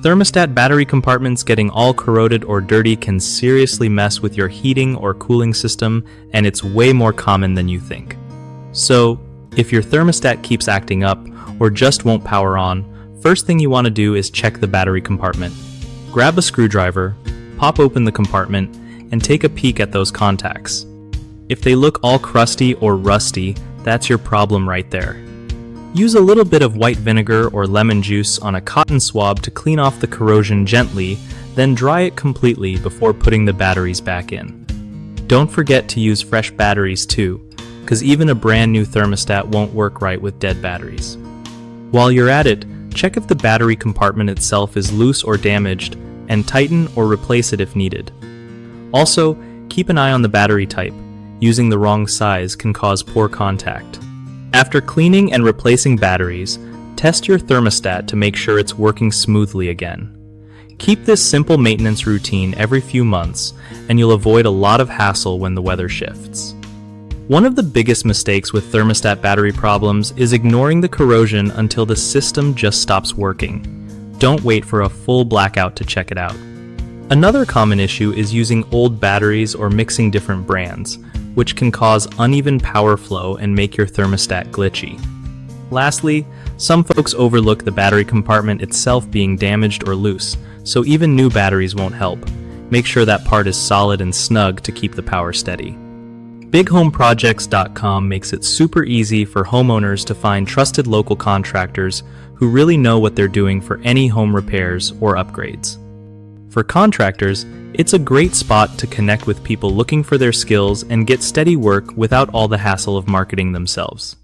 Thermostat battery compartments getting all corroded or dirty can seriously mess with your heating or cooling system, and it's way more common than you think. So, if your thermostat keeps acting up or just won't power on, first thing you want to do is check the battery compartment. Grab a screwdriver, pop open the compartment, and take a peek at those contacts. If they look all crusty or rusty, that's your problem right there. Use a little bit of white vinegar or lemon juice on a cotton swab to clean off the corrosion gently, then dry it completely before putting the batteries back in. Don't forget to use fresh batteries too, because even a brand new thermostat won't work right with dead batteries. While you're at it, check if the battery compartment itself is loose or damaged, and tighten or replace it if needed. Also, keep an eye on the battery type. Using the wrong size can cause poor contact. After cleaning and replacing batteries, test your thermostat to make sure it's working smoothly again. Keep this simple maintenance routine every few months, and you'll avoid a lot of hassle when the weather shifts. One of the biggest mistakes with thermostat battery problems is ignoring the corrosion until the system just stops working. Don't wait for a full blackout to check it out. Another common issue is using old batteries or mixing different brands, which can cause uneven power flow and make your thermostat glitchy. Lastly, some folks overlook the battery compartment itself being damaged or loose, so even new batteries won't help. Make sure that part is solid and snug to keep the power steady. BigHomeProjects.com makes it super easy for homeowners to find trusted local contractors who really know what they're doing for any home repairs or upgrades. For contractors, it's a great spot to connect with people looking for their skills and get steady work without all the hassle of marketing themselves.